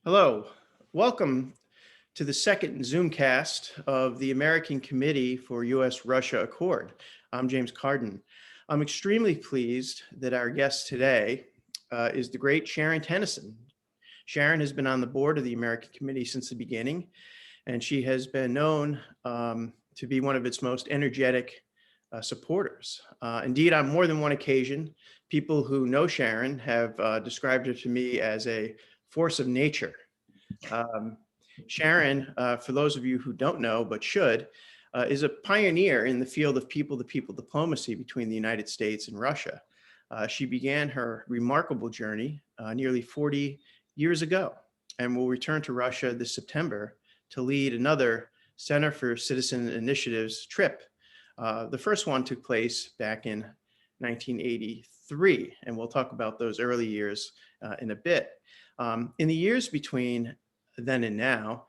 Hello, welcome to the second Zoomcast of the American Committee for U.S.-Russia Accord. I'm James Carden. I'm extremely pleased that our guest today is the great Sharon Tennison. Sharon has been on the board of the American Committee since the beginning, and she has been known to be one of its most energetic supporters. Indeed, on more than one occasion, people who know Sharon have described her to me as a force of nature. Sharon, for those of you who don't know but should, is a pioneer in the field of people-to-people diplomacy between the United States and Russia. She began her remarkable journey nearly 40 years ago and will return to Russia this September to lead another Center for Citizen Initiatives trip. The first one took place back in 1983, and we'll talk about those early years in a bit. In the years between then and now,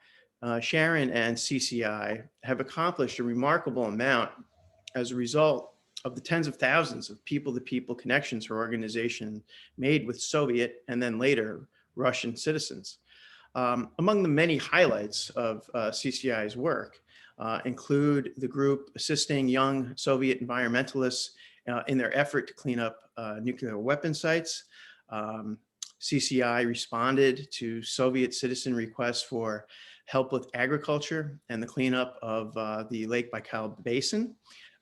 Sharon and CCI have accomplished a remarkable amount as a result of the tens of thousands of people-to-people connections her organization made with Soviet and then later Russian citizens. Among the many highlights of CCI's work include the group assisting young Soviet environmentalists in their effort to clean up nuclear weapon sites. CCI responded to Soviet citizen requests for help with agriculture and the cleanup of the Lake Baikal Basin.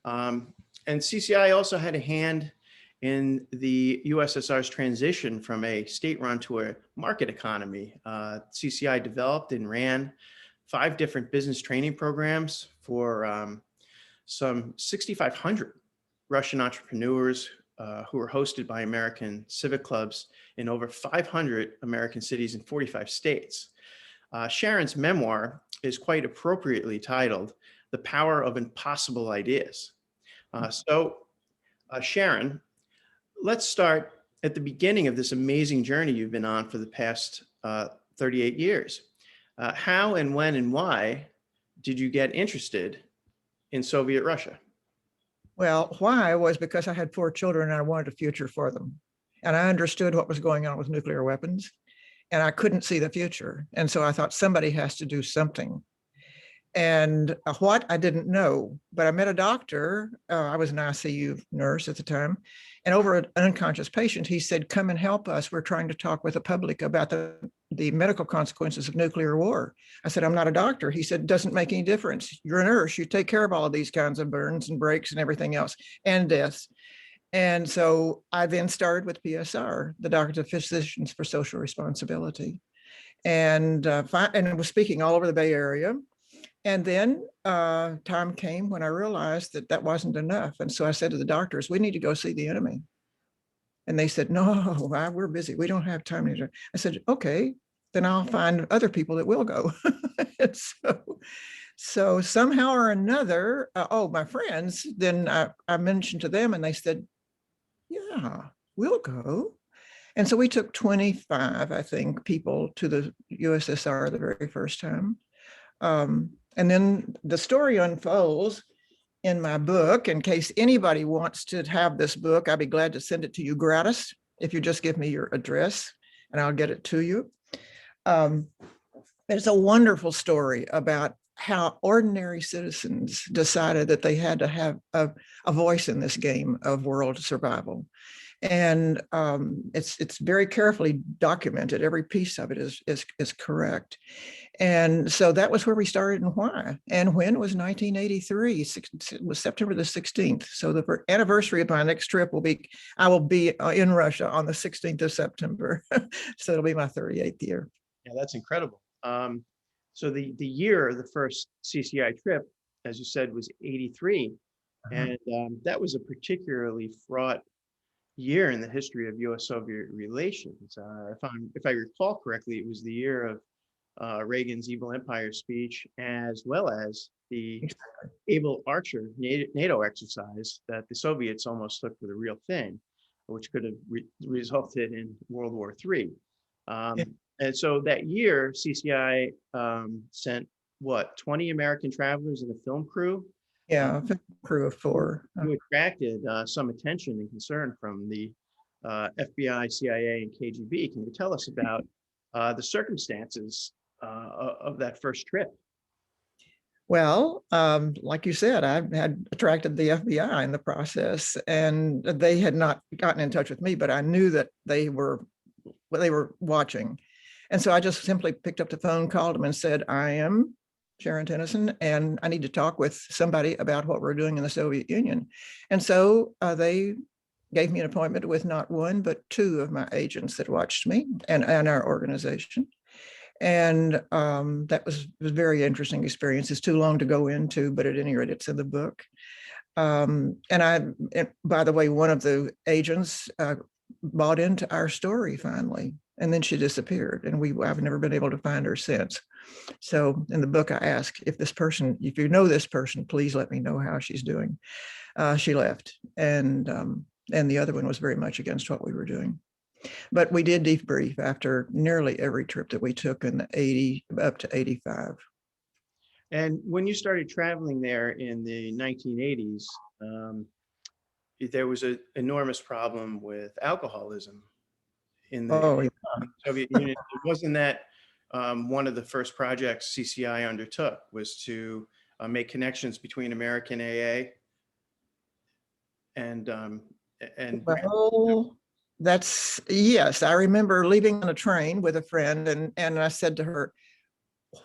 And CCI also had a hand in the USSR's transition from a state-run to a market economy. CCI developed and ran 5 different business training programs for some 6,500 Russian entrepreneurs who were hosted by American civic clubs in over 500 American cities in 45 states. Sharon's memoir is quite appropriately titled, "The Power of Impossible Ideas." Sharon, let's start at the beginning of this amazing journey you've been on for the past 38 years. How and when and why did you get interested in Soviet Russia? Well, why was because I had 4 children and I wanted a future for them. And I understood what was going on with nuclear weapons and I couldn't see the future. And so I thought somebody has to do something. And what I didn't know, but I met a doctor. I was an ICU nurse at the time. And over an unconscious patient, he said, "Come and help us. We're trying to talk with the public about the medical consequences of nuclear war." I said, "I'm not a doctor." He said, "It doesn't make any difference. You're a nurse. You take care of all of these kinds of burns and breaks and everything else and deaths." And so I then started with PSR, the Doctors of Physicians for Social Responsibility. And I was speaking all over the Bay Area. And then time came when I realized that that wasn't enough. And so I said to the doctors, "We need to go see the enemy." And they said, "No, we're busy. We don't have time." I said, "Okay, then I'll find other people that will go." And so somehow or another, my friends, then I mentioned to them and they said, "Yeah, we'll go." And so we took 25, I think, people to the USSR the very first time. And then the story unfolds in my book. In case anybody wants to have this book, I'd be glad to send it to you gratis if you just give me your address and I'll get it to you. It's a wonderful story about how ordinary citizens decided that they had to have a voice in this game of world survival. And it's very carefully documented. Every piece of it is correct. And so that was where we started and why. And when was 1983, it was September the 16th. So the anniversary of my next trip I will be in Russia on the 16th of September. So it'll be my 38th year. Yeah, that's incredible. So the year of the first CCI trip, as you said, was 83. And that was a particularly fraught year in the history of U.S.-Soviet relations. If I recall correctly, it was the year of Reagan's Evil Empire speech, as well as the Able Archer NATO exercise that the Soviets almost took for the real thing, which could have resulted in World War III. And so that year, CCI sent, 20 American travelers and a film crew? Yeah, a crew of 4. Who attracted some attention and concern from the FBI, CIA, and KGB. Can you tell us about the circumstances of that first trip? Well, like you said, I had attracted the FBI in the process, and they had not gotten in touch with me, but I knew that they were watching. And so I just simply picked up the phone, called them and said, I am Sharon Tennison, and I need to talk with somebody about what we're doing in the Soviet Union. And so they gave me an appointment with not one, but two of my agents that watched me and our organization. And that was a very interesting experience. It's too long to go into, but at any rate, it's in the book. And by the way, one of the agents bought into our story finally, and then she disappeared, and I've never been able to find her since. So in the book, I ask if you know this person, please let me know how she's doing. She left, and the other one was very much against what we were doing. But we did debrief after nearly every trip that we took in the 80 up to 85. And when you started traveling there in the 1980s, there was an enormous problem with alcoholism in the Oh, yeah. Soviet Union. Wasn't that one of the first projects CCI undertook, was to make connections between American AA and Well, yes. I remember leaving on a train with a friend, and I said to her,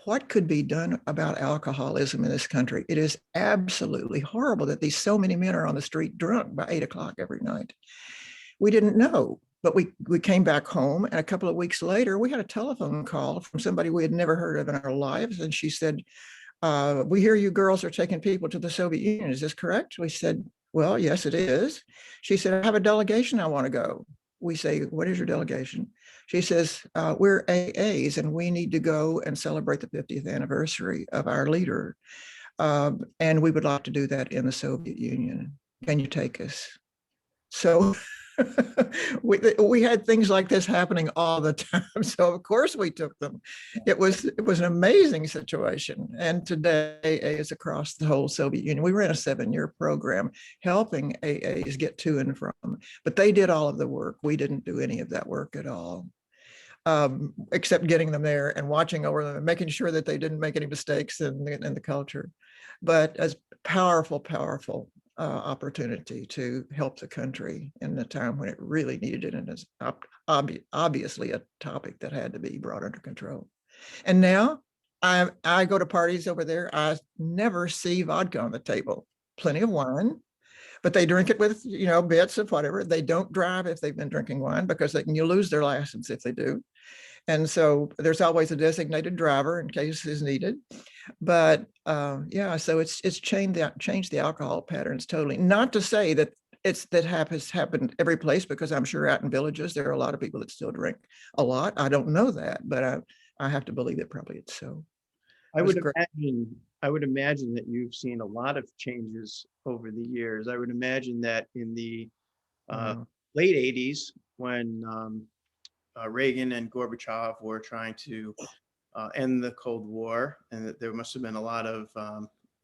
what could be done about alcoholism in this country? It is absolutely horrible that so many men are on the street drunk by 8 o'clock every night. We didn't know, but we came back home, and a couple of weeks later, we had a telephone call from somebody we had never heard of in our lives. And she said, we hear you girls are taking people to the Soviet Union. Is this correct? We said, well, yes, it is. She said, I have a delegation. I want to go. We say, what is your delegation? She says, we're AAs and we need to go and celebrate the 50th anniversary of our leader. And we would like to do that in the Soviet Union. Can you take us? So we had things like this happening all the time. So of course we took them. It was an amazing situation. And today AA is across the whole Soviet Union. We ran a 7-year program helping AAs get to and from, but they did all of the work. We didn't do any of that work at all. Except getting them there and watching over them and making sure that they didn't make any mistakes in the culture. But as powerful opportunity to help the country in the time when it really needed it, and it's obviously a topic that had to be brought under control. And now I go to parties over there. I never see vodka on the table. Plenty of wine, but they drink it with bits of whatever. They don't drive if they've been drinking wine, because you lose their license if they do. And so there's always a designated driver in case is needed. But yeah, so it's changed the alcohol patterns totally. Not to say that that has happened every place, because I'm sure out in villages there are a lot of people that still drink a lot. I don't know that, but I have to believe that probably it's so. I would imagine that you've seen a lot of changes over the years. I would imagine that in the late 80s, when Reagan and Gorbachev were trying to end the Cold War, and that there must have been a lot of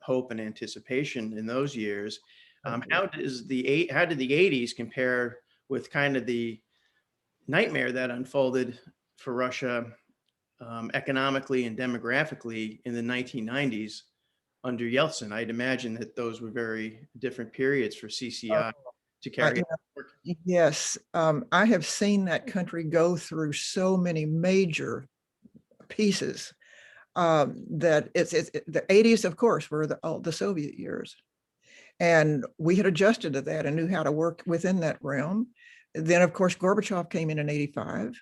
hope and anticipation in those years. How did the 80s compare with kind of the nightmare that unfolded for Russia economically and demographically in the 1990s under Yeltsin? I'd imagine that those were very different periods for CCI to carry out work. Yes, I have seen that country go through so many major pieces that the 80s, of course, were the Soviet years. And we had adjusted to that and knew how to work within that realm. Then, of course, Gorbachev came in 85.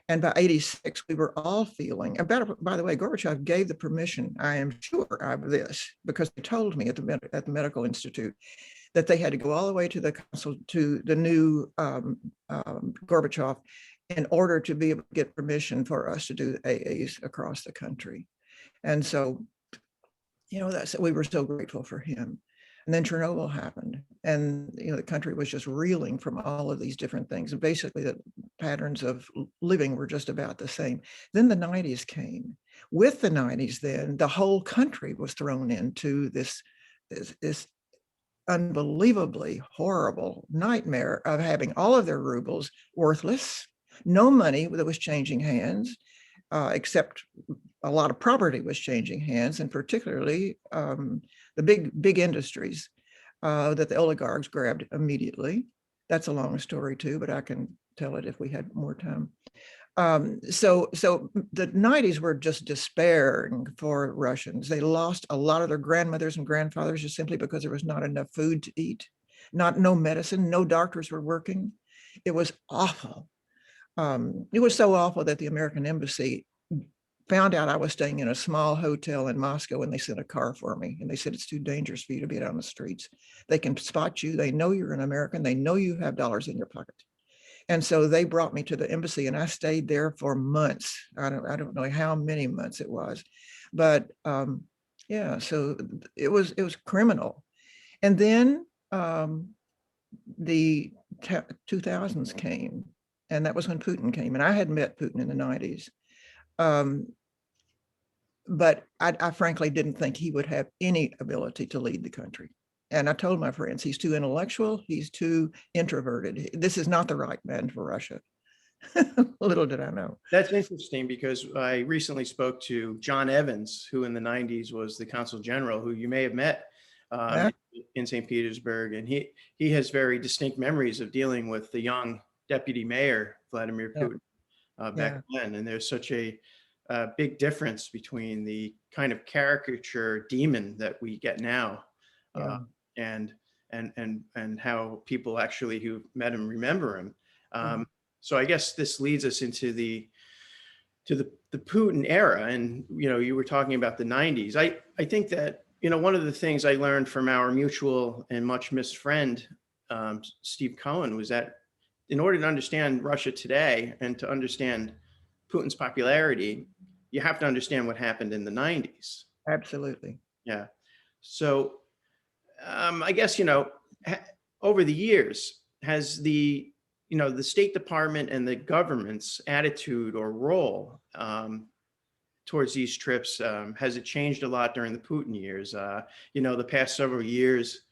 And by 86, we were all feeling, by the way, Gorbachev gave the permission, I am sure of this, because he told me at the Medical Institute that they had to go all the way to the new Gorbachev in order to be able to get permission for us to do AAs across the country. And so, we were so grateful for him. And then Chernobyl happened, and the country was just reeling from all of these different things. And basically, the patterns of living were just about the same. Then the 90s came. With the 90s, then the whole country was thrown into this unbelievably horrible nightmare of having all of their rubles worthless, no money that was changing hands, except a lot of property was changing hands, and particularly the big industries that the oligarchs grabbed immediately. That's a long story too, but I can tell it if we had more time. So the 90s were just despairing for Russians. They lost a lot of their grandmothers and grandfathers just simply because there was not enough food to eat, no medicine, no doctors were working. It was awful. It was so awful that the American embassy found out I was staying in a small hotel in Moscow, and they sent a car for me. And they said, it's too dangerous for you to be out on the streets. They can spot you. They know you're an American. They know you have dollars in your pocket. And so they brought me to the embassy, and I stayed there for months. I don't know how many months it was, but yeah, so it was criminal. And then the 2000s came, and that was when Putin came, and I had met Putin in the 90s. But I frankly didn't think he would have any ability to lead the country. And I told my friends, he's too intellectual, he's too introverted. This is not the right man for Russia. Little did I know. That's interesting, because I recently spoke to John Evans, who in the 90s was the consul general, who you may have met in St. Petersburg. And he has very distinct memories of dealing with the young deputy mayor, Vladimir Putin, back then. And there's such a big difference between the kind of caricature demon that we get now, and how people actually who met him remember him. So I guess this leads us into the Putin era. And you were talking about the 90s. I think that one of the things I learned from our mutual and much missed friend, Steve Cohen, was that in order to understand Russia today and to understand Putin's popularity, you have to understand what happened in the 90s. Absolutely. Yeah. So I guess, over the years, has the State Department and the government's attitude or role towards these trips, has it changed a lot during the Putin years? The past several years,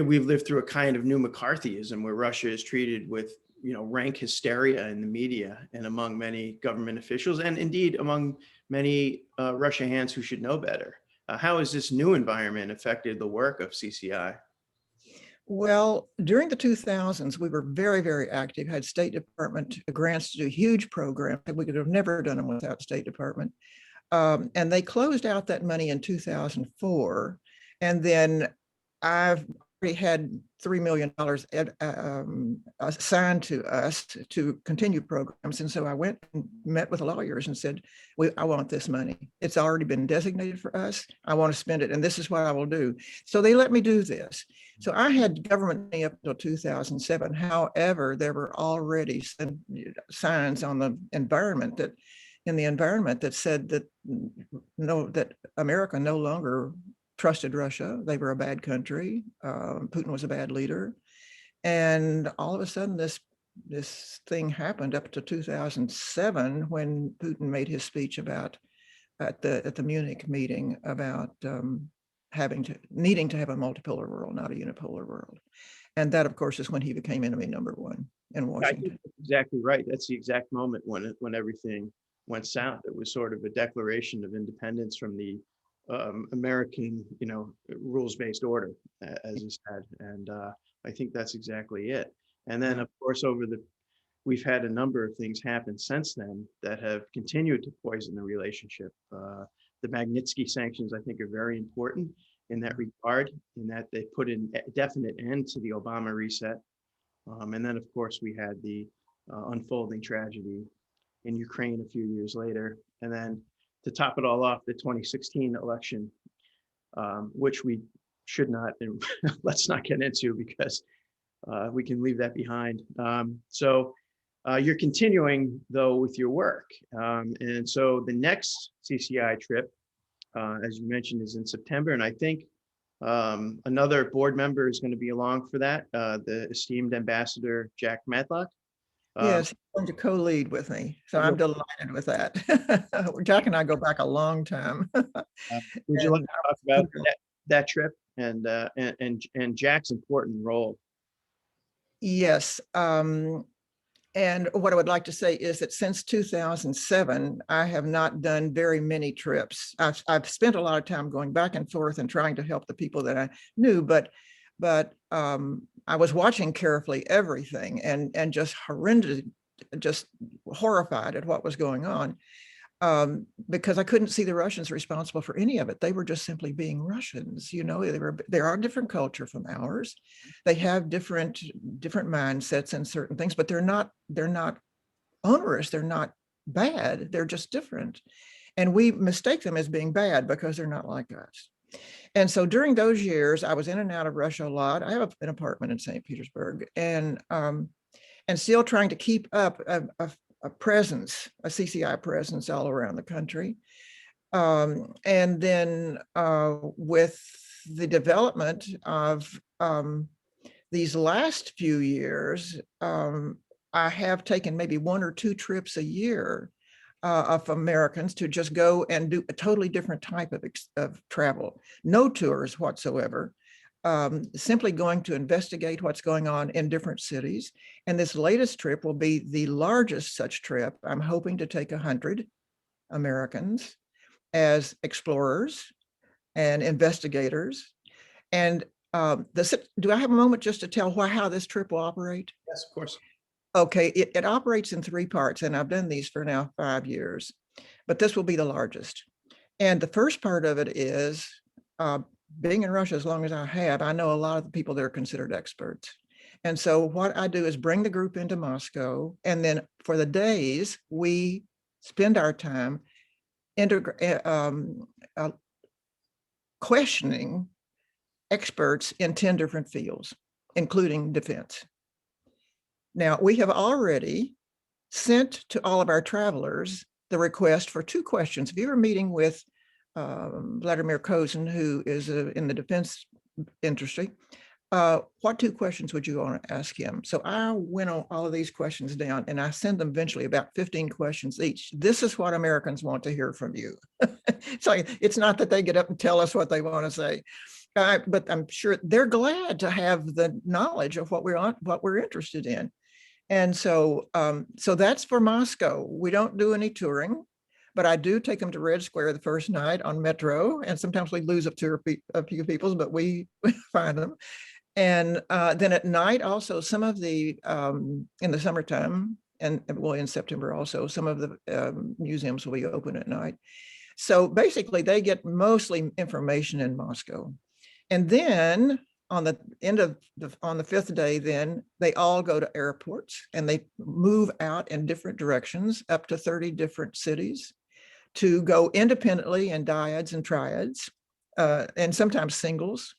we've lived through a kind of new McCarthyism where Russia is treated with rank hysteria in the media and among many government officials, and indeed among many Russia hands who should know better. How has this new environment affected the work of CCI? Well, during the 2000s, we were very, very active, had State Department grants to do huge programs. We could have never done them without State Department. And they closed out that money in 2004. And then I've already had $3 million assigned to us to continue programs. And so I went and met with lawyers and said, I want this money. It's already been designated for us. I want to spend it, and this is what I will do. So they let me do this. So I had government money up until 2007. However, there were already signs on the environment that said that that America no longer trusted Russia. They were a bad country. Putin was a bad leader. And all of a sudden, this thing happened up to 2007 when Putin made his speech at the Munich meeting about needing to have a multipolar world, not a unipolar world. And that, of course, is when he became enemy number one in Washington. I think that's exactly right. That's the exact moment when everything went south. It was sort of a declaration of independence from the American, rules-based order, as you said. And I think that's exactly it. And then, of course, we've had a number of things happen since then that have continued to poison the relationship. The Magnitsky sanctions, I think, are very important in that regard, in that they put an definite end to the Obama reset. And then, of course, we had the unfolding tragedy in Ukraine a few years later. And then to top it all off, the 2016 election, which we should not, and let's not get into, because we can leave that behind. So you're continuing, though, with your work. And so the next CCI trip, as you mentioned, is in September. And I think another board member is going to be along for that, the esteemed Ambassador Jack Matlock. Yes, he's going to co-lead with me. So I'm delighted with that. Jack and I go back a long time. Would you like to talk about that trip and Jack's important role? Yes. And And what I would like to say is that since 2007, I have not done very many trips. I've spent a lot of time going back and forth and trying to help the people that I knew, but I was watching carefully everything and just horrendous, just horrified at what was going on, because I couldn't see the Russians responsible for any of it. They were just simply being Russians. You know, they are a different culture from ours. They have different mindsets and certain things, but they're not onerous. They're not bad. They're just different. And we mistake them as being bad because they're not like us. And so during those years, I was in and out of Russia a lot. I have an apartment in St. Petersburg, and still trying to keep up a presence, a CCI presence all around the country. And then with the development of these last few years, I have taken maybe 1 or 2 trips a year of Americans to just go and do a totally different type of travel, no tours whatsoever. Simply going to investigate what's going on in different cities. And this latest trip will be the largest such trip. I'm hoping to take 100 Americans as explorers and investigators. And do I have a moment just to tell how this trip will operate? Yes, of course. Okay, it operates in 3 parts, and I've done these for now 5 years, but this will be the largest. And the first part of it is, being in Russia as long as I have, I know a lot of the people that are considered experts. And so what I do is bring the group into Moscow, and then for the days, we spend our time questioning experts in 10 different fields, including defense. Now, we have already sent to all of our travelers the request for 2 questions. If you were meeting with Vladimir Kozin, who is in the defense industry, what 2 questions would you want to ask him? So I went on all of these questions down, and I send them eventually about 15 questions each. This is what Americans want to hear from you. So it's not that they get up and tell us what they want to say, but I'm sure they're glad to have the knowledge of what we're interested in. And so that's for Moscow. We don't do any touring, but I do take them to Red Square the first night on Metro, and sometimes we lose a few people, but we find them. And then at night also, some of the, in the summertime, and well, in September also, some of the museums will be open at night. So basically they get mostly information in Moscow. And then on the 5th day, then they all go to airports and they move out in different directions, up to 30 different cities, to go independently in dyads and triads, and sometimes singles,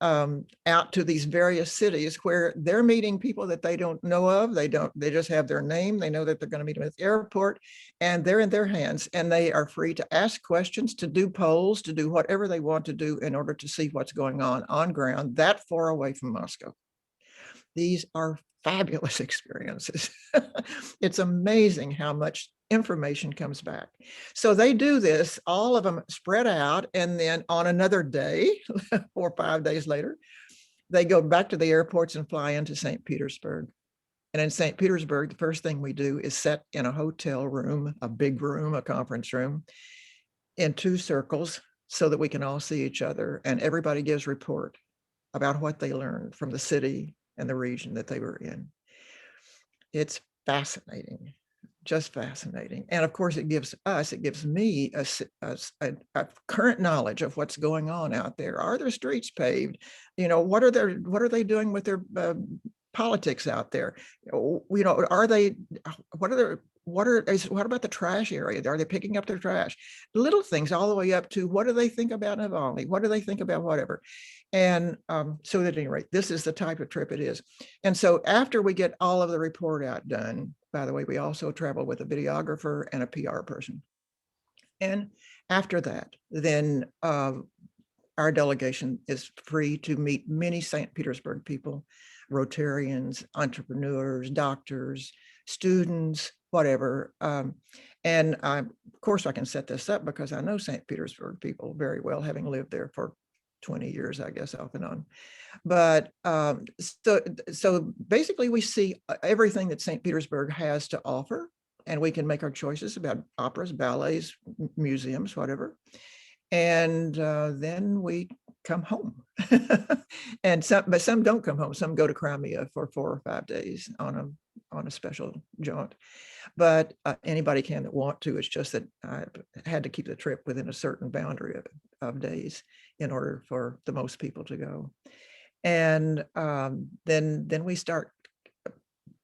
out to these various cities where they're meeting people that they don't know of. They just have their name. They know that they're going to meet them at the airport, and they're in their hands, and they are free to ask questions, to do polls, to do whatever they want to do in order to see what's going on ground that far away from Moscow. These are fabulous experiences. It's amazing how much information comes back. So they do this, all of them spread out, and then on another day, 4 or 5 days later, they go back to the airports and fly into St. Petersburg. And in St. Petersburg, the first thing we do is sit in a hotel room, a big room, a conference room, in 2 circles so that we can all see each other, and everybody gives report about what they learned from the city and the region that they were in. It's fascinating, just fascinating. And of course, it gives me a current knowledge of what's going on out there. Are their streets paved? You know, what are they doing with their politics out there? You know, what about the trash area? Are they picking up their trash? Little things all the way up to, what do they think about Navalny? What do they think about whatever? And so at any rate, this is the type of trip it is. And so after we get all of the report out done, by the way, we also travel with a videographer and a PR person. And after that, then our delegation is free to meet many St. Petersburg people, Rotarians, entrepreneurs, doctors, students, whatever. And of course, I can set this up because I know St. Petersburg people very well, having lived there for 20 years, I guess, off and on. But so basically we see everything that St. Petersburg has to offer, and we can make our choices about operas, ballets, museums, whatever. And then we come home. But some don't come home. Some go to Crimea for 4 or 5 days on a special jaunt. But anybody can that want to. It's just that I had to keep the trip within a certain boundary of days in order for the most people to go. And then we start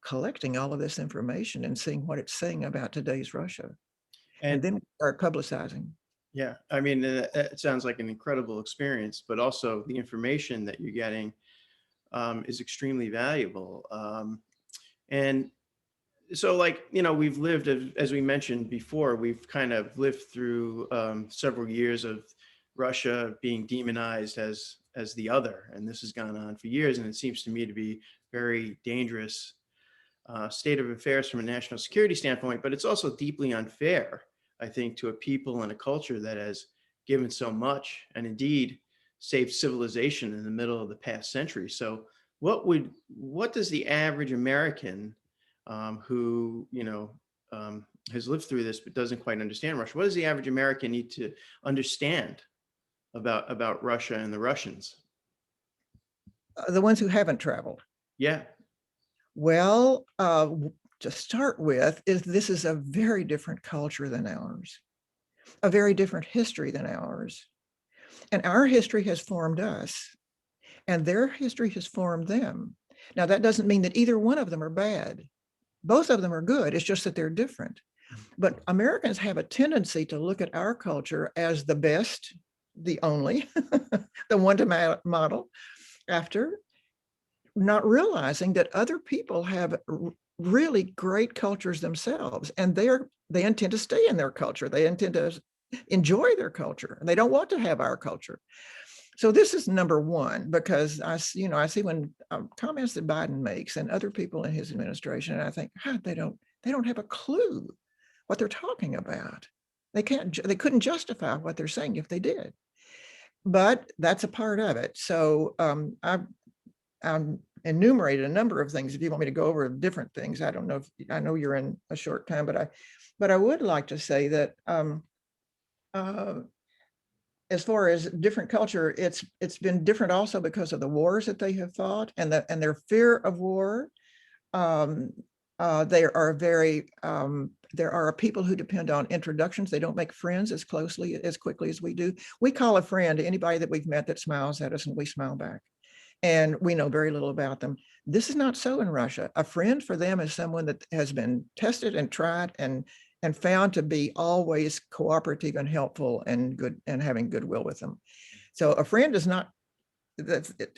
collecting all of this information and seeing what it's saying about today's Russia. And then we start publicizing. Yeah, I mean, it sounds like an incredible experience, but also the information that you're getting is extremely valuable. And so, like, we've lived, as we mentioned before, we've kind of lived through several years of Russia being demonized as the other, and this has gone on for years, and it seems to me to be very dangerous state of affairs from a national security standpoint, but it's also deeply unfair, I think, to a people and a culture that has given so much and indeed saved civilization in the middle of the past century. So what does the average American who, has lived through this but doesn't quite understand Russia, what does the average American need to understand about Russia and the Russians? The ones who haven't traveled. Yeah. Well, to start with, this is a very different culture than ours, a very different history than ours. And our history has formed us, and their history has formed them. Now, that doesn't mean that either one of them are bad. Both of them are good. It's just that they're different. But Americans have a tendency to look at our culture as the best, the only, the one to model after, not realizing that other people have really great cultures themselves, and they intend to stay in their culture. They intend to enjoy their culture, and they don't want to have our culture. So this is number one, because I see when comments that Biden makes and other people in his administration, and I think, they don't have a clue what they're talking about. They couldn't justify what they're saying if they did. But that's a part of it. So I've enumerated a number of things. If you want me to go over different things, I don't know I know you're in a short time, but I would like to say that as far as different culture, it's been different also because of the wars that they have fought and their fear of war. There are people who depend on introductions. They don't make friends as quickly as we do. We call a friend anybody that we've met that smiles at us, and we smile back. And we know very little about them. This is not so in Russia. A friend for them is someone that has been tested and tried and found to be always cooperative and helpful and good and having goodwill with them. So a friend is not,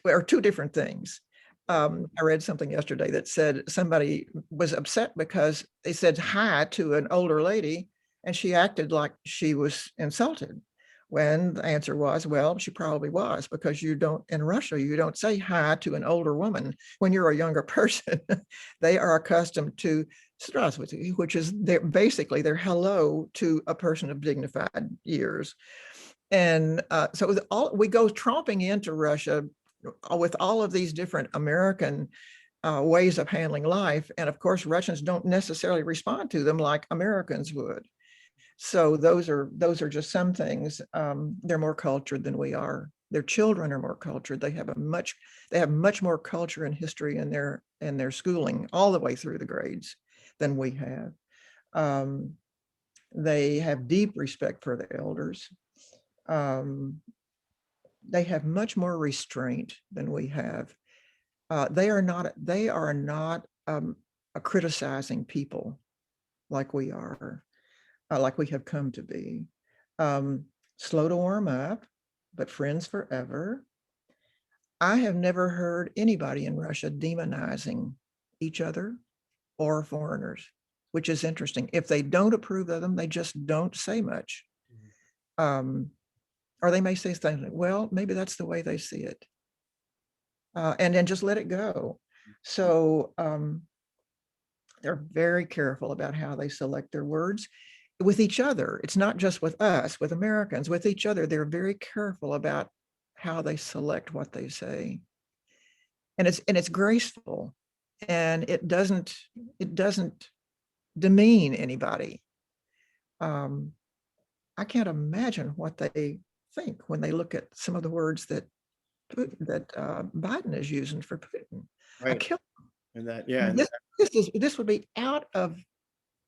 are two different things. I read something yesterday that said somebody was upset because they said hi to an older lady and she acted like she was insulted. When the answer was, well, she probably was, because in Russia, you don't say hi to an older woman when you're a younger person. They are accustomed to здравствуйте, which is basically their hello to a person of dignified years. And so we go tromping into Russia with all of these different American ways of handling life. And of course, Russians don't necessarily respond to them like Americans would. So those are just some things. They're more cultured than we are. Their children are more cultured. They have much more culture and history in their schooling all the way through the grades than we have. They have deep respect for the elders. They have much more restraint than we have. They are not a criticizing people like we are. Like we have come to be. Slow to warm up, but friends forever. I have never heard anybody in Russia demonizing each other or foreigners, which is interesting. If they don't approve of them, they just don't say much. Or they may say things like, well, maybe that's the way they see it. And then just let it go. So they're very careful about how they select their words. With each other, it's not just with us, with Americans, with each other, they're very careful about how they select what they say. And it's graceful, and it doesn't demean anybody. I can't imagine what they think when they look at some of the words that Biden is using for Putin. A Right. kill. And that, I yeah. mean, And this would be out of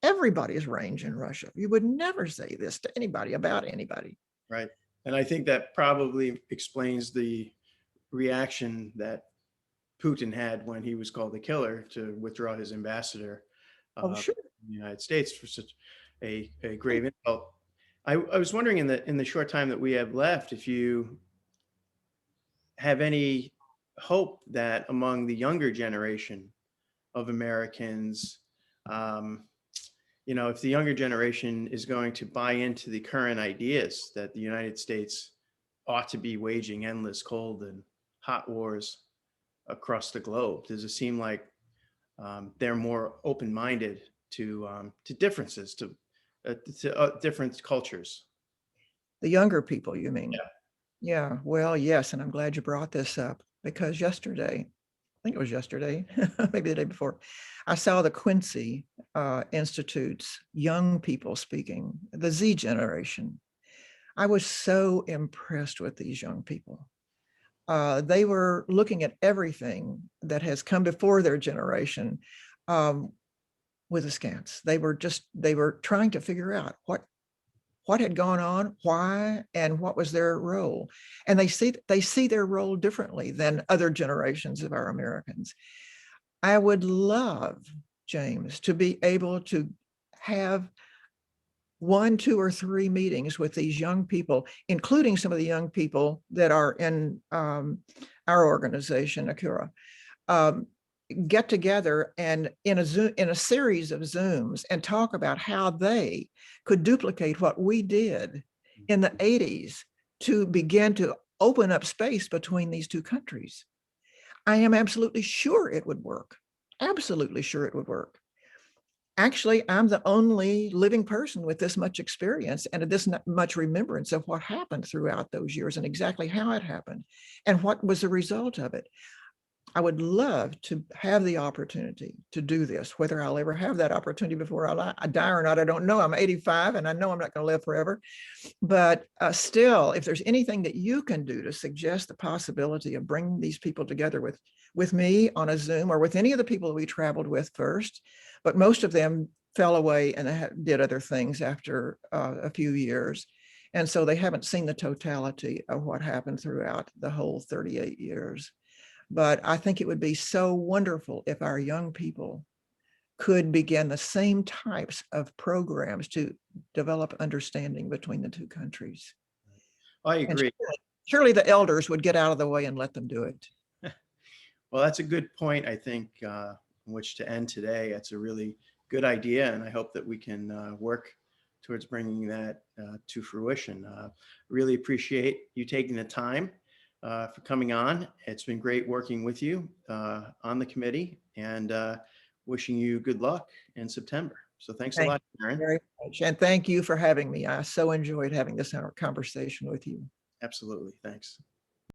everybody's range in Russia. You would never say this to anybody about anybody. right. And I think that probably explains the reaction that Putin had when he was called the killer to withdraw his ambassador Oh, uh, sure. in the United States for such a grave insult. I was wondering in the short time that we have left, if you have any hope that among the younger generation of Americans, um, if the younger generation is going to buy into the current ideas that the United States ought to be waging endless cold and hot wars across the globe, does it seem like they're more open-minded to differences, to different cultures? The younger people, you mean? Yeah. Yeah, well, yes, and I'm glad you brought this up because yesterday, I think it was yesterday, maybe the day before, I saw the Quincy Institute's young people speaking, the Z generation. I was so impressed with these young people. They were looking at everything that has come before their generation um, with askance. They were trying to figure out what had gone on, why, and what was their role. And they see their role differently than other generations of our Americans. I would love, James, to be able to have 1, 2, or 3 meetings with these young people, including some of the young people that are in our organization, ACURA, um, get together and in a series of Zooms and talk about how they could duplicate what we did in the 80s to begin to open up space between these two countries. I am absolutely sure it would work. Absolutely sure it would work. Actually, I'm the only living person with this much experience and this much remembrance of what happened throughout those years and exactly how it happened and what was the result of it. I would love to have the opportunity to do this. Whether I'll ever have that opportunity before I die or not, I don't know. I'm 85 and I know I'm not going to live forever. But still, if there's anything that you can do to suggest the possibility of bringing these people together with me on a Zoom or with any of the people that we traveled with first, but most of them fell away and did other things after a few years. And so they haven't seen the totality of what happened throughout the whole 38 years. But I think it would be so wonderful if our young people could begin the same types of programs to develop understanding between the two countries. I And agree. surely the elders would get out of the way and let them do it. Well, that's a good point, I think, in which to end today. That's a really good idea, and I hope that we can work towards bringing that to fruition. Really appreciate you taking the time for coming on. It's been great working with you on the committee, and wishing you good luck in September. So thanks a Thank lot, you Sharon. very much. And thank you for having me. I so enjoyed having this conversation with you. Absolutely. Thanks.